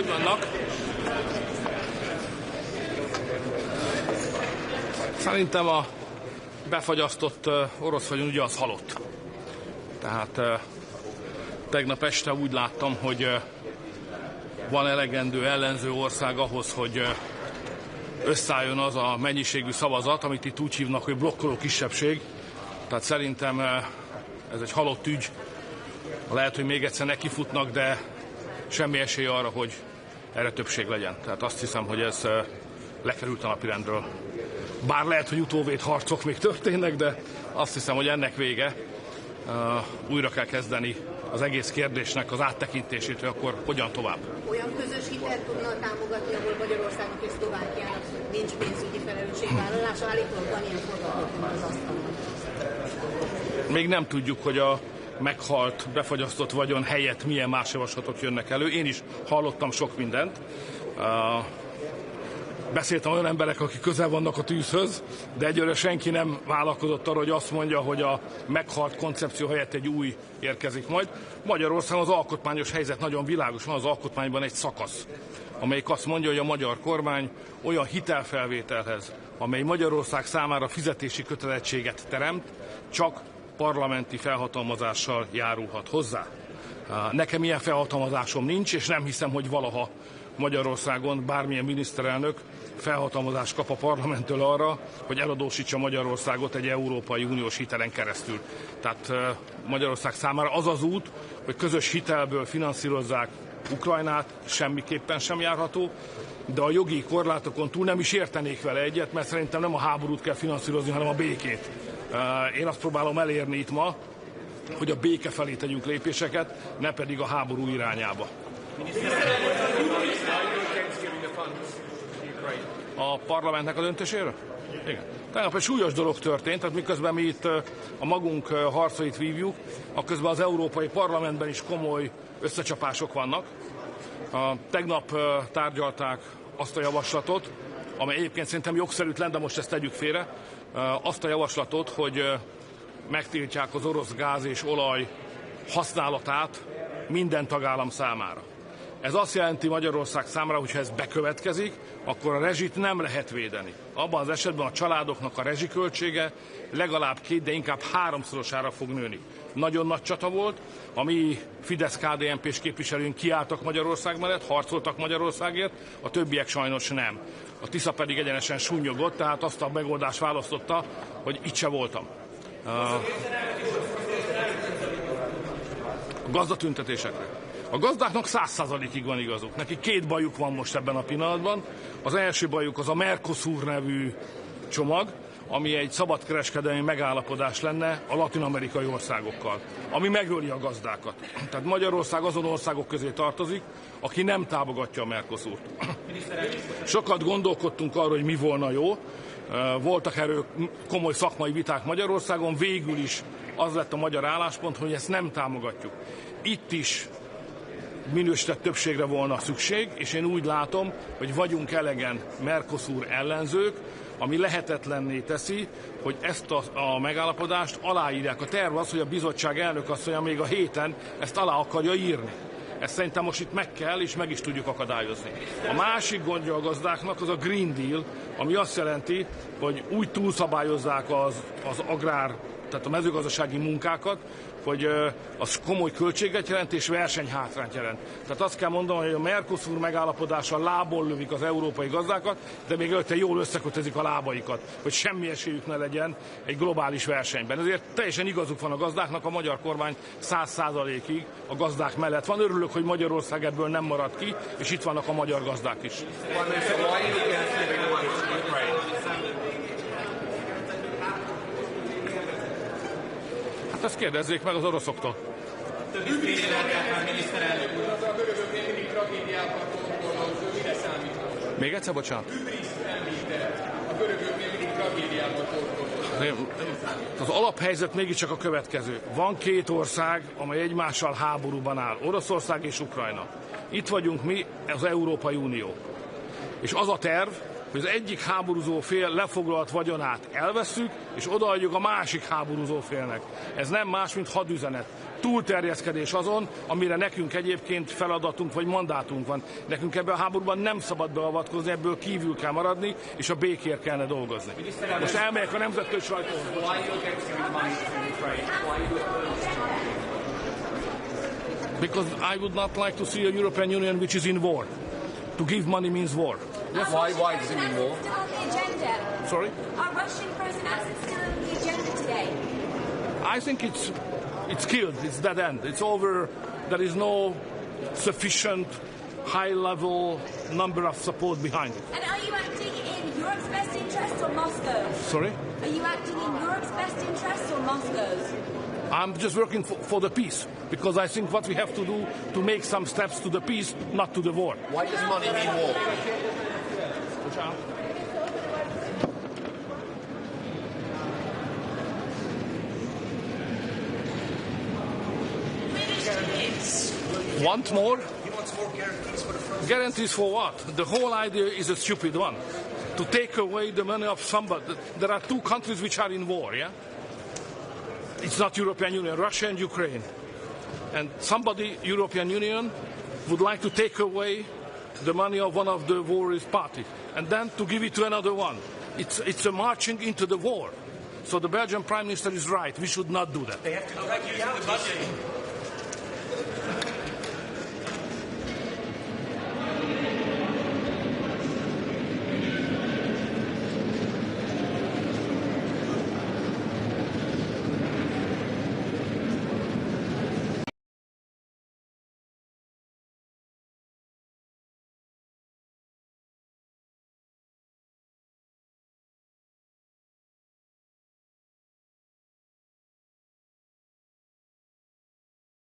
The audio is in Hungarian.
Hogy vannak? Szerintem a befagyasztott orosz vagyon ugye az halott. Tehát tegnap este úgy láttam, hogy van elegendő ellenző ország ahhoz, hogy összeálljon az a mennyiségű szavazat, amit itt úgy hívnak, hogy blokkoló kisebbség. Tehát szerintem ez egy halott ügy. Lehet, hogy még egyszer nekifutnak, de semmi esély arra, hogy erre többség legyen. Tehát azt hiszem, hogy ez lekerült a napirendről. Bár lehet, hogy utóvét harcok még történnek, de azt hiszem, hogy ennek vége. Újra kell kezdeni az egész kérdésnek az áttekintését, hogy akkor hogyan tovább. Olyan közös hitelt tudna támogatni, ahol Magyarországnak és Szlovákiának nincs pénzügyi felelősségvállalása, állítólag van ilyen forgatókönyv az asztalon. Még nem tudjuk, hogy a meghalt, befagyasztott vagyon helyett milyen más javaslatok jönnek elő. Én is hallottam sok mindent. Beszéltem olyan emberek, akik közel vannak a tűzhöz, de egyelőre senki nem vállalkozott arra, hogy azt mondja, hogy a meghalt koncepció helyett egy új érkezik majd. Magyarországon az alkotmányos helyzet nagyon világos, van az alkotmányban egy szakasz, amelyik azt mondja, hogy a magyar kormány olyan hitelfelvételhez, amely Magyarország számára fizetési kötelezettséget teremt, csak parlamenti felhatalmazással járulhat hozzá. Nekem ilyen felhatalmazásom nincs, és nem hiszem, hogy valaha Magyarországon bármilyen miniszterelnök felhatalmazást kap a parlamenttől arra, hogy eladósítsa Magyarországot egy Európai Uniós hitelen keresztül. Tehát Magyarország számára az az út, hogy közös hitelből finanszírozzák Ukrajnát, semmiképpen sem járható, de a jogi korlátokon túl nem is értenék vele egyet, mert szerintem nem a háborút kell finanszírozni, hanem a békét. Én azt próbálom elérni itt ma, hogy a béke felé tegyünk lépéseket, ne pedig a háború irányába. A parlamentnek a döntéséről? Igen. Tegnap egy súlyos dolog történt, tehát miközben mi itt a magunk harcait vívjuk, akközben az Európai Parlamentben is komoly összecsapások vannak. Tegnap tárgyalták azt a javaslatot, amely egyébként szerintem jogszerűtlen, de most ezt tegyük félre, azt a javaslatot, hogy megtiltják az orosz gáz és olaj használatát minden tagállam számára. Ez azt jelenti Magyarország számára, hogy ha ez bekövetkezik, akkor a rezsit nem lehet védeni. Abban az esetben a családoknak a rezsiköltsége legalább 2, de inkább 3-szorosára fog nőni. Nagyon nagy csata volt, a mi Fidesz-KDNP-s képviselőink kiálltak Magyarország mellett, harcoltak Magyarországért, a többiek sajnos nem. A Tisza pedig egyenesen sunnyogott, tehát azt a megoldást választotta, hogy itt se voltam. A gazdatüntetésekre. A gazdáknak 100%-ig van igazuk. Nekik 2 bajuk van most ebben a pillanatban. Az első bajuk az a Mercosur nevű csomag, ami egy szabadkereskedelmi megállapodás lenne a latin-amerikai országokkal, ami megöli a gazdákat. Tehát Magyarország azon országok közé tartozik, aki nem támogatja a Mercosurt. Sokat gondolkodtunk arról, hogy mi volna jó. Voltak erről komoly szakmai viták Magyarországon, végül is az lett a magyar álláspont, hogy ezt nem támogatjuk. Itt is minősített többségre volna szükség, és én úgy látom, hogy vagyunk elegen Mercosur ellenzők, ami lehetetlenné teszi, hogy ezt a megállapodást aláírják. A terv az, hogy a bizottság elnökasszonya még a héten ezt alá akarja írni. Ezt szerintem most itt meg kell, és meg is tudjuk akadályozni. A másik gondja a gazdáknak az a Green Deal, ami azt jelenti, hogy úgy túlszabályozzák az agrár, tehát a mezőgazdasági munkákat, hogy az komoly költséget jelent és versenyhátrányt jelent. Tehát azt kell mondanom, hogy a Mercosur megállapodással lából lövik az európai gazdákat, de még előtte jól összekötözik a lábaikat, hogy semmi esélyük ne legyen egy globális versenyben. Ezért teljesen igazuk van a gazdáknak, a magyar kormány 100%-ig a gazdák mellett van. Örülök, hogy Magyarország ebből nem marad ki, és itt vannak a magyar gazdák is. Hát ezt kérdezzék meg az oroszoktól. Még egyszer, bocsánat. Az alaphelyzet mégiscsak a következő. Van 2 ország, amely egymással háborúban áll. Oroszország és Ukrajna. Itt vagyunk mi, az Európai Unió. És az a terv, hogy az egyik háborúzó fél lefoglalt vagyonát elvesszük, és odaadjuk a másik háborúzó félnek. Ez nem más, mint hadüzenet. túlterjeszkedés azon, amire nekünk egyébként feladatunk vagy mandátunk van. Nekünk ebben a háborúban nem szabad beavatkozni, ebből kívül kell maradni, és a békért kellene dolgozni. Most elmegyek a nemzetközi sajtóhoz. Because I would not like to see a European Union which is in war. To give money means war. Yes. Why does it mean war? Still on the agenda. Sorry? Are Russian President Assad still on the agenda today? I think it's killed. It's dead end. It's over. There is no sufficient high-level number of support behind it. And are you acting in Europe's best interest or Moscow's? Sorry? Are you acting in Europe's best interest or Moscow's? I'm just working for the peace, because I think what we have to do to make some steps to the peace, not to the war. Why does money mean war? Want more? He wants more guarantees for the front. Guarantees for what? The whole idea is a stupid one. To take away the money of somebody. There are two countries which are in war, yeah? It's not European Union, Russia and Ukraine. And somebody, European Union, would like to take away the money of one of the warriors parties and then to give it to another one. It's a marching into the war. So the Belgian Prime Minister is right. We should not do that. They have to correct using the budget.